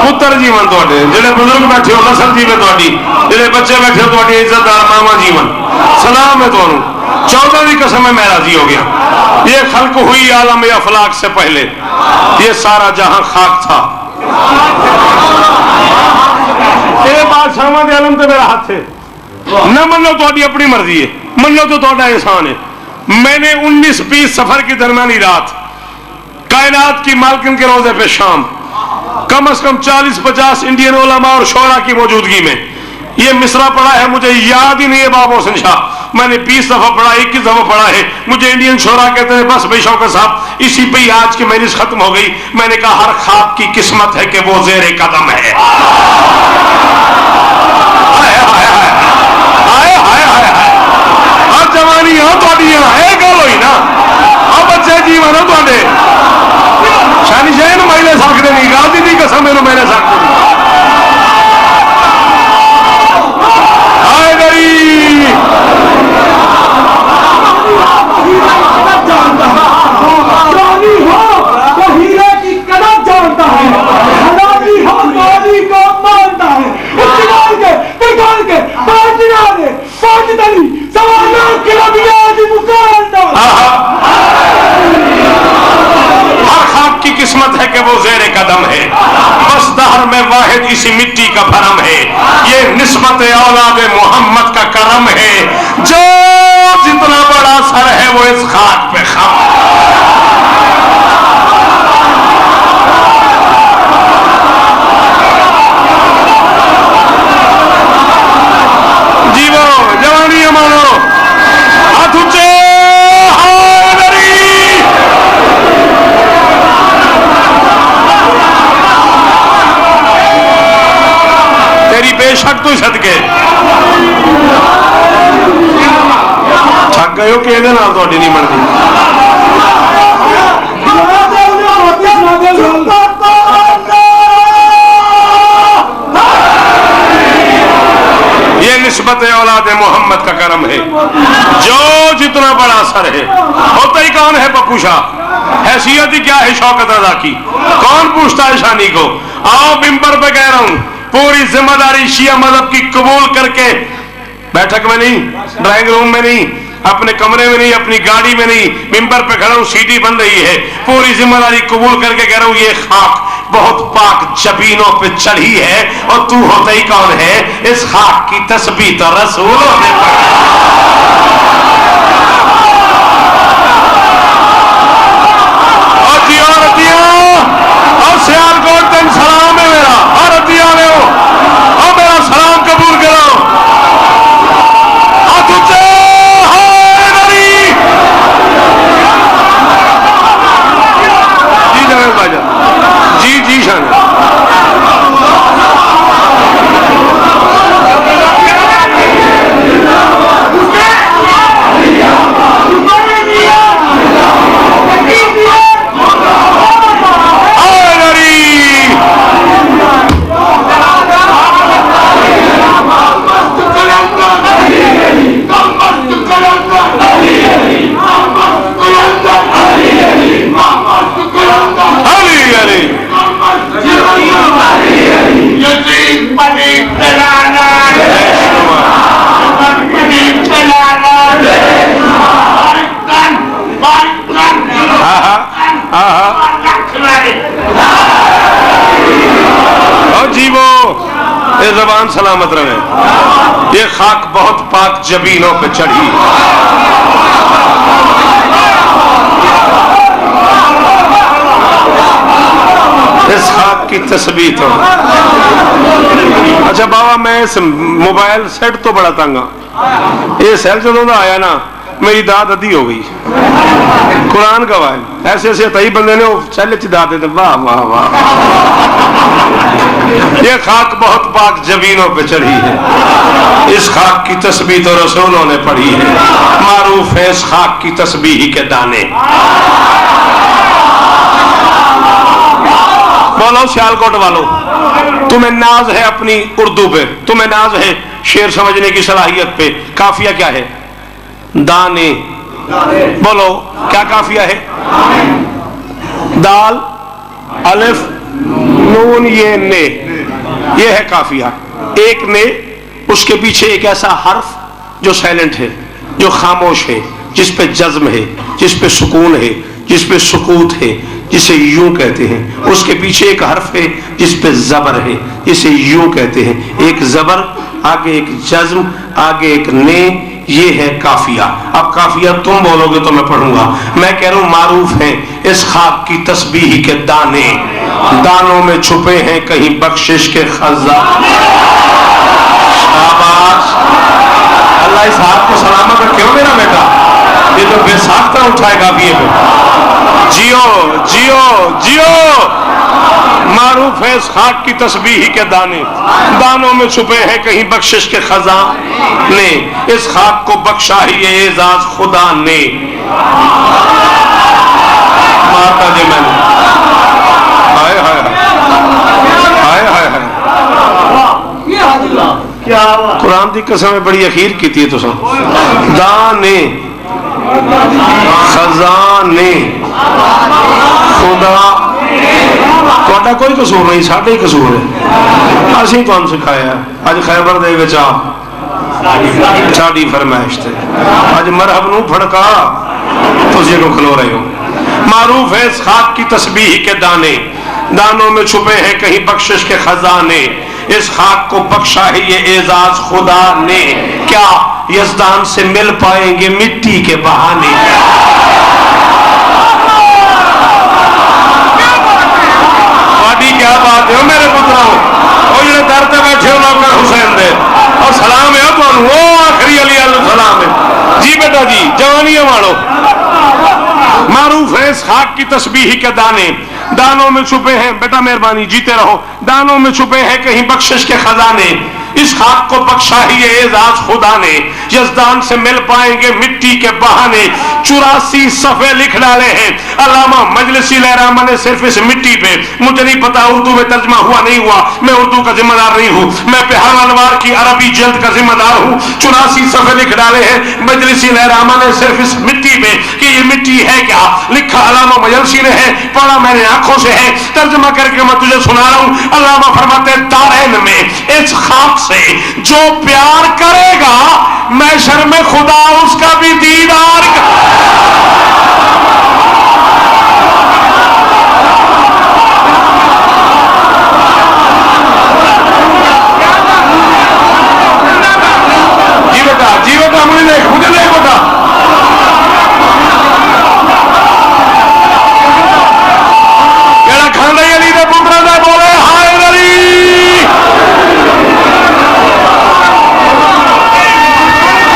پتر جیون تواڈے، جڑے بزرگ بیٹھے ہو نسل جیوے تواڈی، جڑے بچے بیٹھے ہو تواڈی عزت دار ماواں جیون. سلام ہے تانوں. 14 دی قسم ہے میں راضی ہو گیا. یہ خلق ہوئی عالم افلاک سے پہلے، یہ سارا جہاں خاک تھا۔ یہ بادشاہاں دے عالم تے میرا ہاتھ ہے، نہ منو تو اپنی مرضی ہے، منو تو تہاڈا احسان ہے۔ میں نے 19-20 سفر کی درمیانی رات کائنات کی مالکن کے روزے پہ شام کم از کم 40-50 انڈین علماء اور شعراء کی موجودگی میں یہ مصرع پڑھا ہے، مجھے یاد ہی نہیں ہے بابا حسین شاہ، میں نے 20 دفعہ پڑھا، 21 دفعہ پڑھا ہے۔ مجھے انڈین شعراء کہتے ہیں بس بھائی شوکت صاحب اسی پہ ہی آج کی مجلس ختم ہو گئی۔ میں نے کہا ہر خواب کی قسمت ہے کہ وہ زیر قدم ہے۔ جوانی ہو تو یہ گل ہوئی نا، بچے جیون ہو تو شانی شاہ میں لے سکتے نہیں، غازی دی قسم میں لے سکتے نہیں۔ ہر خواب کی قسمت ہے کہ وہ زیر قدم ہے، بس دہر میں واحد اسی مٹی کا بھرم ہے، یہ نسبت اولاد محمد کا کرم ہے، جو جتنا بڑا سر ہے وہ اس خاک پہ خم ہے۔ جیو جوانی مانو، ہاتھ اونچے، تیری بے شک تو صدقے تھک گئے ہو کہ یہ نال تہاڈی نہیں بنتی۔ یہ نسبت اولاد محمد کا کرم ہے، جو جتنا بڑا سر ہے۔ ہوتا ہی کون ہے پپو شاہ، حیثیت ہی کیا ہے شوکت رضا کی، کون پوچھتا ہے شانی کو؟ آؤ ممبر پہ کہہ رہا ہوں، پوری ذمہ داری شیعہ مذہب کی قبول کر کے، بیٹھک میں نہیں، ڈرائنگ روم میں نہیں، اپنے کمرے میں نہیں، اپنی گاڑی میں نہیں، ممبر پہ کھڑا ہوں، سیٹی بن رہی ہے، پوری ذمہ داری قبول کر کے کہہ رہا ہوں یہ خاک بہت پاک جبینوں پہ چڑھی ہے، اور تو ہوتا ہی کون ہے؟ اس خاک کی تسبیح تو رسولوں نے پڑھی۔ اور جی اور سیالکوٹ تین سلام ہے میرا، اور عطیہ لے ہو اور میرا سلام قبول کرو۔ ہاتھ اونچے، جی جناب بھائی جان، جی شان زبان سلامت رہے، یہ خاک بہت پاک جبینوں پہ چڑھی۔ اس خاک کی تسبیح تو اچھا بابا میں اس موبائل سیٹ تو بڑا تنگا، یہ سیل جدوں دا آیا نا میری داد ادھی ہو گئی، قرآن گواہ ہے، ایسے ایسے تئی بندے نے وہ سیل چ داد دے، واہ واہ واہ۔ یہ خاک بہت پاک جبینوں پہ چڑھی ہے، اس خاک کی تسبیح تو رسولوں نے پڑھی ہے، معروف ہے اس خاک کی تسبیح کے دانے۔ بولو سیالکوٹ والو، تمہیں ناز ہے اپنی اردو پہ، تمہیں ناز ہے شعر سمجھنے کی صلاحیت پہ، قافیہ کیا ہے؟ دانے۔ بولو کیا قافیہ ہے؟ دال الف نون یہ نے، یہ ہے قافیہ۔ ایک نے، اس کے پیچھے ایک ایسا حرف جو سائلنٹ ہے، جو خاموش ہے، جس پہ جزم ہے، جس پہ سکون ہے، جس پہ سکوت ہے، جسے یوں کہتے ہیں. اس کے پیچھے ایک حرف ہے جس پہ زبر ہے، جسے یوں کہتے ہیں. ایک زبر، آگے ایک جزم، آگے ایک نے، یہ ہے قافیہ. اب قافیہ تم بولو گے تو میں پڑھوں گا. میں کہہ رہا ہوں معروف ہیں اس خاک کی تسبیح کے دانے، دانوں میں چھپے ہیں کہیں بخشش کے خزانے. شاباش، اللہ اس ہاتھ کو سلامت رکھے ہو میرا بیٹا. یہ تو بے ساختہ اٹھائے قافیے پہ. جیو جیو جیو. معروف ہے اس خاک کی تسبیح کے دانے، دانوں میں چھپے ہیں کہیں بخشش کے خزانے. اس خاک کو بخشا ہی یہ اعزاز خدا نے. مارتا جی میں نے ہائے ہائے ہائے ہائے ہائے. قرآن دی قسم بڑی اخیر کی تھی تو سن. دانے، خزانے، خدا. تھوڑا کوئی قصور نہیں، ساڈا ہی قصور ہے. اسی تو ہم سکھایا ہے. اج خیبر دے وچ ساڈی فرمائش تے اج مرحب نو پھڑکا تسی کو کھلو رہے ہو. معروف ہے اس خاک کی تسبیح کے دانے، دانوں میں چھپے ہیں کہیں بخشش کے خزانے. اس خاک کو بخشا ہے یہ اعزاز خدا نے. کیا یزدان سے مل پائیں گے مٹی کے بہانے. کیا بات ہے میرے پتراؤ. وہ جڑے در تے بیٹھے ہو لوگ حسین دے اور سلام ہے تمہیں، وہ آخری علی علیہ السلام ہے. جی بیٹا جی، جوانیاں مانو. معروف ہے اس خاک کی تسبیح کے دانے، دانوں میں چھپے ہیں. بیٹا مہربانی جیتے رہو. دانوں میں چھپے ہیں کہیں بخشش کے خزانے. اس خاک کو بخشا ہی یہ اعزاز خدا نے. یزدان سے مل پائیں گے مٹی کے بہانے. 84 صفحے لکھ ڈالے ہیں علامہ مجلسی لہرامہ نے صرف اس مٹی پہ. مجھے نہیں پتا اردو میں ترجمہ ہوا نہیں ہوا، میں اردو کا ذمہ دار نہیں ہوں. میں بہار انوار کی عربی جلد کا ذمہ دار ہوں. 84 صفحے لکھ ڈالے ہیں مجلسی لہرامہ نے صرف اس مٹی پہ کہ یہ مٹی ہے کیا. لکھا علامہ مجلسی نے ہے، پڑھا میں نے آنکھوں سے ہے. ترجمہ کر کے میں تجھے سنا رہا ہوں. علامہ فرماتے ہیں دارین میں اس خاک سے جو پیار کرے گا محشر میں خدا اس کا بھی دیدار جی بیٹا مجھے دیکھ بیٹا. کہڑا کھانا علی دے پترا دے بولے ہائے علی.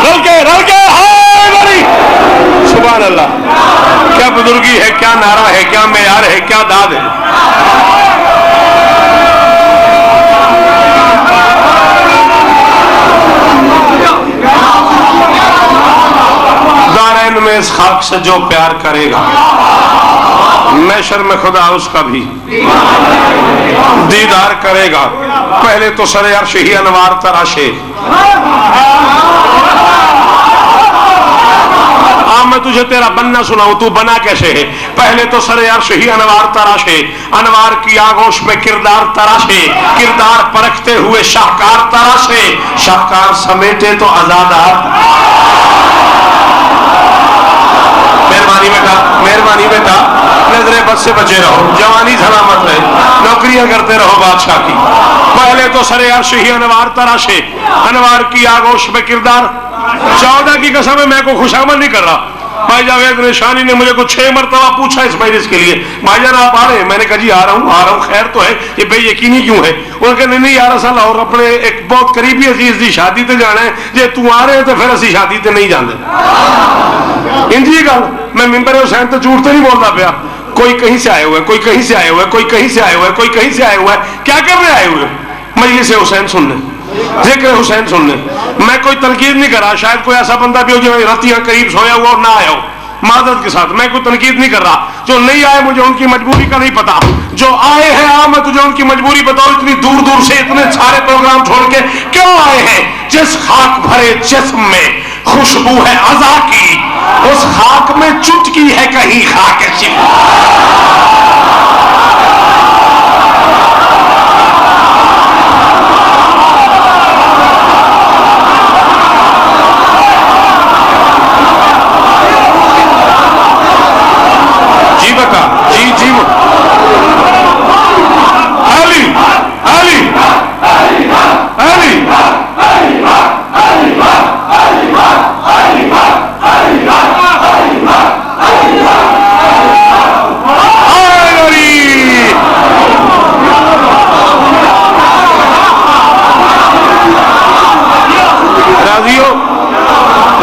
رل کے ہائے علی. سبحان اللہ. کیا بزرگی ہے، کیا نعرہ ہے، کیا معیار ہے، کیا داد ہے. دارین میں اس خاک سے جو پیار کرے گا محشر میں خدا اس کا بھی دیدار کرے گا. پہلے تو سر عرش ہی انوار تراشے. میں تجھے تیرا بننا سناؤں، تو بنا کیسے ہے. پہلے تو سر عرش ہی انوار تراشے، انوار کی آغوش میں کردار تراشے، کردار پرکھتے ہوئے شاہکار تراشے، شاہکار سمیٹے تو آزادار. مہربانی بیٹا نظر بد سے بچے رہو، جوانی سلامت رہے، نوکریاں کرتے رہو بادشاہ کی. پہلے تو سر عرش ہی انوار تراشے، انوار کی آغوش میں کردار. 14 کی قسم ہے میں کو خوشامد نہیں کر رہا. بھائی جاوید نشانی نے مجھے کو 6 مرتبہ پوچھا اس مجلس کے لیے، بھائی جان آپ آ رہے ہیں؟ میں نے کہا جی آ رہا ہوں. خیر تو ہے، یہ بے یقینی کیوں ہے؟ انہوں نے کہا نہیں یار اصل اور اپنے ایک بہت قریبی عزیز دی شادی تے جانا ہے، جے تو آ رہے ہیں تو پھر اسی شادی تے نہیں جاندے. انجی گل میں ممبر حسین تے جھوٹ تے نہیں بولتا پیا. کوئی کہیں سے آئے ہوئے، کوئی کہیں سے آئے ہوئے، کوئی کہیں سے آئے ہوئے، کوئی کہیں سے آئے ہوئے. کیا کرنے آئے ہوئے؟ مجلس حسین سننے، ذکر حسین سننے. میں کوئی تنقید نہیں کر رہا. شاید کوئی ایسا بندہ بھی ہو جو راتیاں قریب سویا ہوا اور نہ آیا ہو، معذرت کے ساتھ میں کوئی تنقید نہیں کر رہا. جو نہیں آئے مجھے ان کی مجبوری کا نہیں پتا. جو آئے ہیں میں تجھے ان کی مجبوری بتاؤ. اتنی دور دور سے اتنے سارے پروگرام چھوڑ کے کیوں آئے ہیں؟ جس خاک بھرے جسم میں خوشبو ہے عزا کی، اس خاک میں چٹکی ہے کہیں خاک شفا.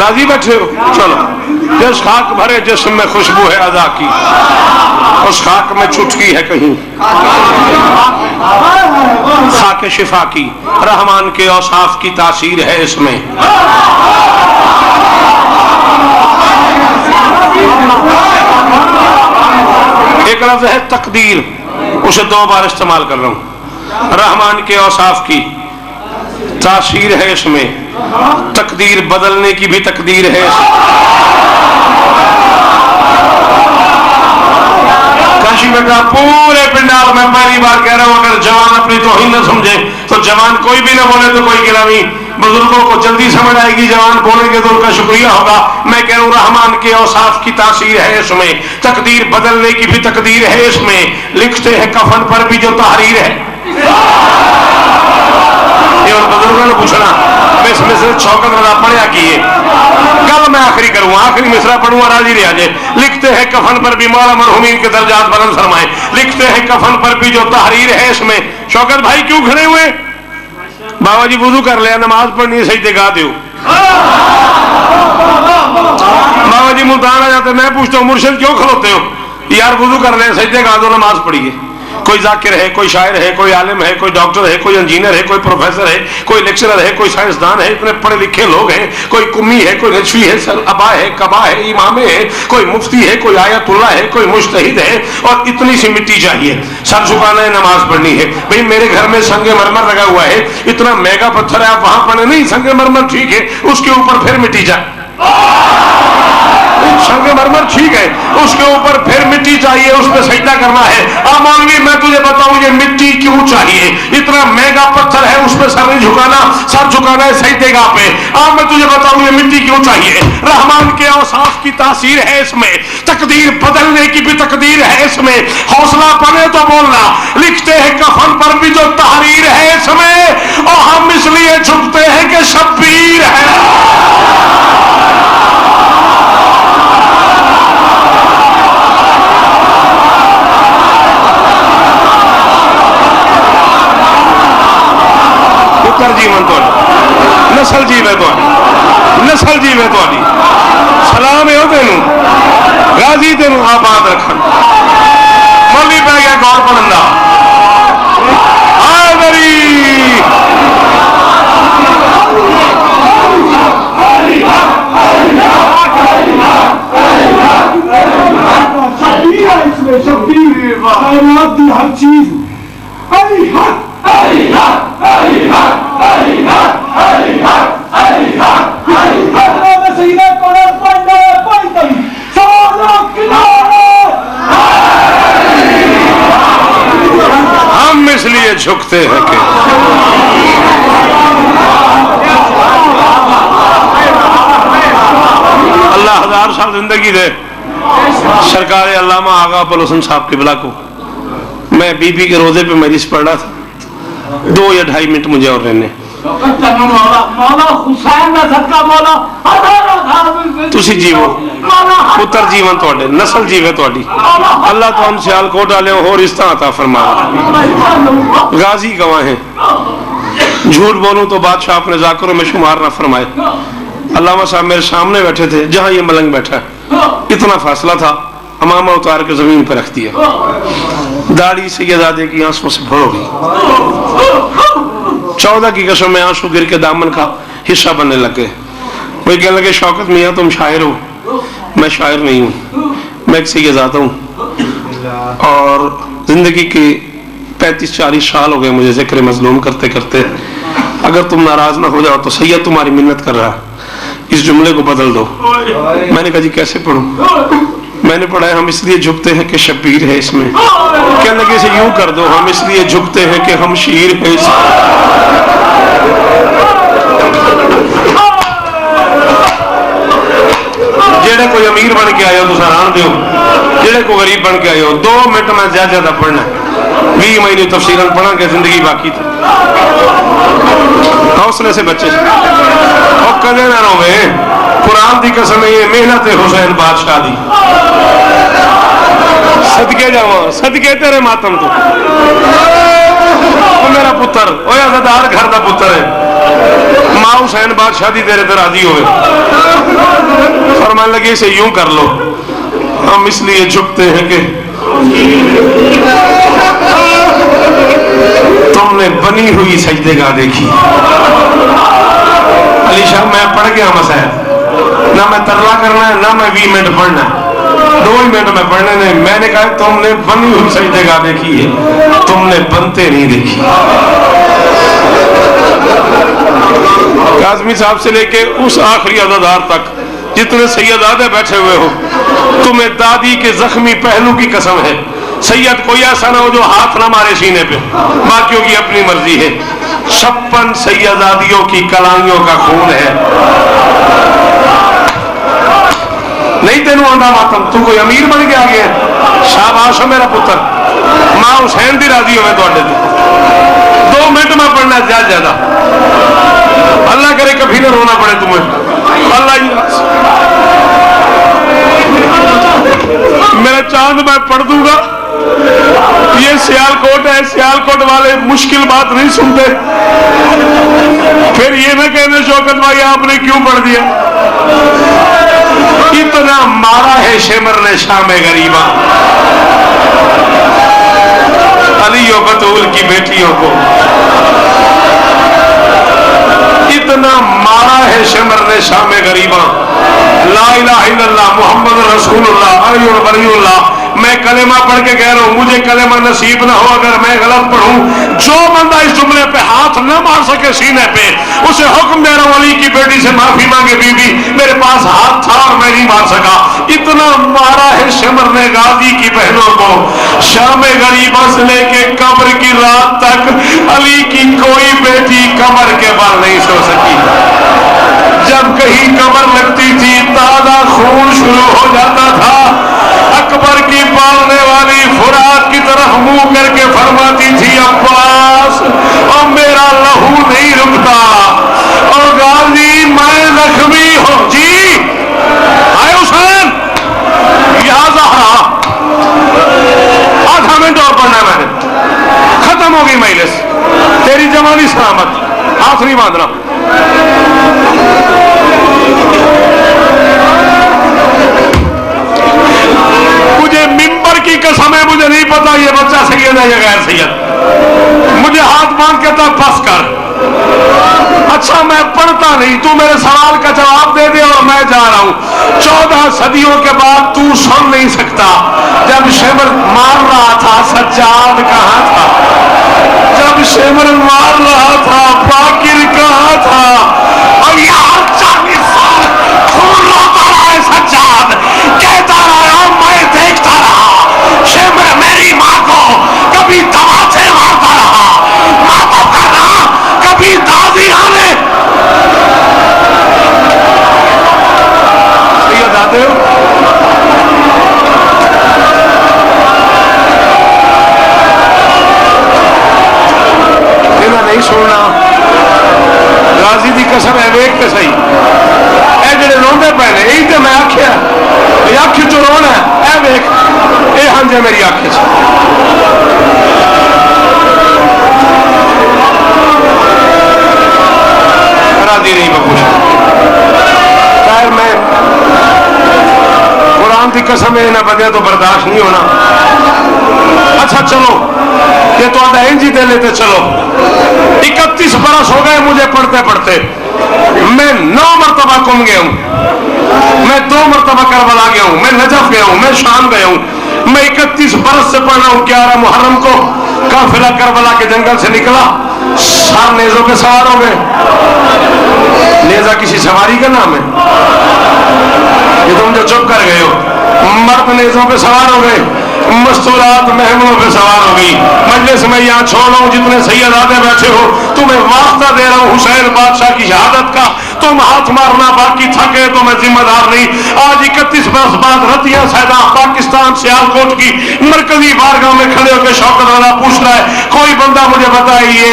راضی بیٹھے ہو؟ چلو. جس خاک بھرے جسم میں خوشبو ہے ادا کی، اس خاک میں چٹکی ہے کہیں خاک شفا کی، رحمان کے اوصاف کی تاثیر ہے اس میں. ایک لفظ ہے تقدیر، اسے 2 بار استعمال کر رہا ہوں. رحمان کے اوصاف کی تاثیر ہے اس میں، تقدیر بدلنے کی بھی تقدیر ہے. کاشی بیٹا پورے پنڈال میں پہلی بار کہہ رہا ہوں، اگر جوان اپنی توہین نہ سمجھے تو جوان کوئی بھی نہ بولے تو کوئی گلا نہیں. بزرگوں کو جلدی سمجھ آئے گی، جوان بولیں گے تو ان کا شکریہ ہوگا. میں کہہ رہا ہوں رحمان کے اوصاف کی تاثیر ہے اس میں، تقدیر بدلنے کی بھی تقدیر ہے اس میں. لکھتے ہیں کفن پر بھی جو تحریر ہے. یہ اور بزرگوں نے پوچھنا میں اس مصر شوکت رضا پڑھیا کیے. کل میں آخری کروں، آخری مصرع پڑھوں اور راضی رہا جائے. لکھتے ہیں کفن پر بھی، مولا مرحومین کے درجات بلند فرمائے. لکھتے ہیں کفن پر بھی جو تحریر ہے اس میں. شوکت بھائی کیوں کھڑے ہوئے؟ بابا جی وضو کر لیا، نماز پڑھنی ہے، سجدے گا دیو. بابا جی ملتان آ جاتے، میں پوچھتا ہوں مرشد کیوں کھلوتے ہو؟ یار وضو کر لیں، سجدے گا دو، نماز پڑھیے. کوئی ذاکر ہے، کوئی شاعر ہے، کوئی عالم ہے، کوئی ڈاکٹر ہے، کوئی انجینئر ہے، کوئی پروفیسر ہے، کوئی لیکچرر ہے، کوئی سائنسدان ہے، اتنے پڑھے لکھے لوگ ہیں. کوئی کمی ہے، کوئی نجفی ہے، سر ابا ہے، کبا ہے، امام ہے، کوئی مفتی ہے، کوئی آیت اللہ ہے، کوئی مجتہد ہے، اور اتنی سی مٹی چاہیے. سر جھکانا ہے، نماز پڑھنی ہے. بھئی میرے گھر میں سنگ مرمر لگا ہوا ہے، اتنا میگا پتھر ہے، آپ وہاں پڑھیں. نہیں، سنگ مرمر ٹھیک ہے، اس کے اوپر پھر مٹی چاہیے. سنگ مرمر ٹھیک ہے، اس کے اوپر پھر مٹی چاہیے، اس پہ سجدہ کرنا ہے. مولوی میں تجھے بتاؤں یہ مٹی کیوں چاہیے؟ اتنا میگا پتھر ہے، اس پہ سر نہیں جھکانا، سر جھکانا ہے سجدے گاہ پہ. میں تجھے بتاؤں یہ مٹی کیوں چاہیے؟ رحمان کے اوصاف کی تاثیر ہے اس میں، تقدیر بدلنے کی بھی تقدیر ہے اس میں. حوصلہ بنے تو بولنا. لکھتے ہیں کفن پر بھی جو تحریر ہے اس میں، اور ہم اس لیے جھکتے ہیں کہ شبیر ہے. جیون تو نسل جیوے تو نسل جیوے تو سلام ہے تینوں، غازی تینوں آباد رکھن. مولی پہ گیا گور پڑھندا ہر چیز ہم اس لیے جھکتے ہیں کہ اللہ 1000 سال زندگی دے سرکار علامہ آغا پلوسن صاحب قبلہ کو. میں بی بی کے روزے پہ مجلس پڑھ رہا تھا، 2 یا 2.5 منٹ مجھے اور رہنے. تسی جیو پتر جیون توڑے، نسل جیوے توڑی. اللہ تو ہم سیال کو ڈالے اور اس طرح عطا فرمایا. غازی گواہ ہیں، جھوٹ بولوں تو بادشاہ اپنے ذاکروں میں شمار نہ فرمائے. علامہ صاحب میرے سامنے بیٹھے تھے جہاں یہ ملنگ بیٹھا ہے، اتنا فاصلہ تھا، امامہ اتار کے زمین پہ رکھ دیا. داڑھی سیدزادے کی آنسوں سے بھر ہو گئی. 14 کی قسم میں آنسو گر کے دامن کا حصہ بننے لگے. وہ کہنے لگے شوکت میاں تم شاعر ہو. میں شاعر نہیں ہوں، میں ایک سیدزادہ ہوں، اور زندگی کے 35-40 سال ہو گئے مجھے ذکر مظلوم کرتے کرتے. اگر تم ناراض نہ ہو جاؤ تو سید تمہاری منت کر رہا، اس جملے کو بدل دو. میں نے کہا جی کیسے پڑھوں؟ میں نے پڑھا ہے ہم اس لیے جھکتے ہیں کہ شبیر ہے اس میں. کہنے لگے اسے یوں کر دو، ہم اس لیے جھکتے ہیں کہ ہم شیر ہے اس میں. جیڑے کوئی امیر بن کے آئے ہو تو سران دیو، جیڑے کوئی غریب بن کے آئے ہو 2 منٹ میں زیادہ پڑھنا ہے. 20 مہینے تفسیراً پڑھا کے زندگی باقی تھی. حوصلے سے بچے اور کدے نہ روے. قرآن دی قسم ہے یہ محنت حسین بادشاہ دی. صدقے جاواں، صدقے تیرے ماتم تو وہ میرا پتر وہ عزادار گھر کا پتر ہے، ماں حسین بادشاہ دی تیرے تے راضی ہوئے، فرمان لگے اسے یوں کر لو، ہم اس لیے جھکتے ہیں کہ تم نے بنی ہوئی سجدے گاہ دیکھی۔ علی شاہ میں پڑھ گیا مسائل، نہ میں ترلا کرنا ہے نہ میں 20 منٹ پڑھنا ہے، 2 ہی منٹ میں پڑھنے نے، میں نے کہا تم نے بنی ہوئی سجدے گاہ دیکھی ہے، تم نے بنتے نہیں دیکھی۔ کاظمی صاحب سے لے کے اس آخری عزادار تک جتنے سیدادے بیٹھے ہوئے ہو، تمہیں دادی کے زخمی پہلو کی قسم ہے، سید کوئی ایسا نہ ہو جو ہاتھ نہ مارے سینے پہ، باقیوں کی اپنی مرضی ہے، 56 سیدادیوں کی کلائیوں کا خون ہے۔ نہیں تینوں آندہ ماتم، تو کوئی امیر بن کے آگیا ہے، شاباش ہو میرا پتر، ماں حسین دی راضی ہوئے تو اڈے دے 2 منٹ میں پڑھنا ہے زیادہ، اللہ کرے کبھی نہ رونا پڑے تمہیں، اللہ ہی میرا چاند میں پڑھ دوں گا۔ یہ سیالکوٹ ہے، سیالکوٹ والے مشکل بات نہیں سنتے، پھر یہ نہ کہنے شوکت بھائی آپ نے کیوں پڑھ دیا۔ اتنا مارا ہے شمر نے شام غریباں علی و بطول کی بیٹیوں کو، اتنا مارا ہے شمر نے شام غریباں، لا الہ الا اللہ محمد رسول اللہ علی ولی اللہ۔ میں کلمہ پڑھ کے کہہ رہا ہوں، مجھے کلمہ نصیب نہ ہو اگر میں غلط پڑھوں، جو بندہ اس جملے پہ ہاتھ نہ مار سکے سینے پہ، اسے حکم دے رہا ہوں علی کی بیٹی سے معافی مانگے، بی بی میرے پاس ہاتھ تھا اور میں نہیں مار سکا۔ اتنا مارا ہے شمر نے غازی کی بہنوں کو، شام غریبہ سے لے کے قبر کی رات تک علی کی کوئی بیٹی قبر کے بال نہیں سو سکی۔ جب کہیں قبر لگتی تھی تازہ خون شروع ہو جاتا تھا، اکبر کی پالنے والی فرات کی طرف منہ کر کے فرماتی تھی عباس اور میرا لہو نہیں رکتا، اور غازی میں زخمی ہوں جی آئے حسین یا زہرا، آدھا منٹ اور پڑھنا میں نے، ختم ہوگی مجلس، تیری جوانی سلامت، ہاتھ نہیں باندھنا۔ مجھے ممبر کی قسم ہے، مجھے نہیں پتا یہ بچہ سید ہے یا غیر سید، مجھے ہاتھ باندھ کے تب بس کر، اچھا میں پڑھتا نہیں، تو میرے سوال کا جواب دے دے اور میں جا رہا ہوں۔ 14 صدیوں کے بعد تو سن نہیں سکتا، جب شمر مار رہا تھا سجاد کہاں تھا، جب شمر مار رہا تھا باقر کہاں تھا، اور یہاں 40 سال خون روتا رہا ہے سجاد، کہتا رہا میں دیکھتا رہا، شمر میری ماں کو کبھی تماچے مارتا رہا، ماتم کر رہا، کبھی دادی آنے سید آتے ہو نہیں سننا، غازی دی قسم ہے ویک تے صحیح، اے جڑے روندے پے نے یہی تے میں آکھیا یہ اکھ چوں رونا ہے، اے ویک اے ہنج ہے میری اکھ چ، راضی نہیں بکوش خیر میں قرآن دی قسم ہے نہ بدیا تو برداشت نہیں ہونا۔ اچھا چلو یہ تو آدھا انجی دے لیتے، چلو 31 برس ہو گئے مجھے پڑھتے پڑھتے، میں 9 مرتبہ کم گیا ہوں، میں 2 مرتبہ کربلا گیا ہوں، میں نجف گیا ہوں، میں شام گیا ہوں، میں 31 برس سے پڑھ رہا ہوں۔ 11 محرم کو قافلہ کربلا کے جنگل سے نکلا، سار نیزوں پہ سوار ہو گئے، نیزہ کسی سواری کا نام ہے، یہ تم جو چپ کر گئے ہو، مرد نیزوں پہ سوار ہو گئے، مستورات محملوں پہ سوار ہو گئی۔ مجلس میں یہاں چھوڑ رہا ہوں، جتنے سیدادے بیٹھے ہو تمہیں واسطہ دے رہا ہوں حسین بادشاہ کی شہادت کا، تم ہاتھ مارنا باقی تھکے تو میں ذمہ دار نہیں۔ آج 31 برس بعد رتیہ سیدہ پاکستان سیالکوٹ کی مرکزی بارگاہ میں کھڑے ہو کے شوکت والا پوچھ رہا ہے کوئی بندہ مجھے بتائیے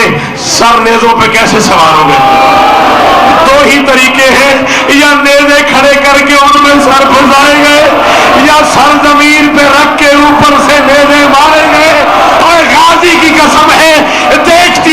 سر نیزوں پہ کیسے سوار ہو گئے؟ 2 ہی طریقے ہیں، یا نیزے کھڑے کر کے ان میں سر پھنسائے گئے، یا سر زمین پہ رکھ کے اوپر سے نیزے مارے گئے، اور غازی کی قسم ہے دیکھتی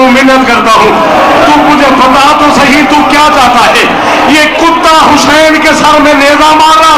منت کرتا ہوں تو مجھے بتا تو صحیح تو کیا چاہتا ہے؟ یہ کتا حسین کے سر میں نیزہ مار رہا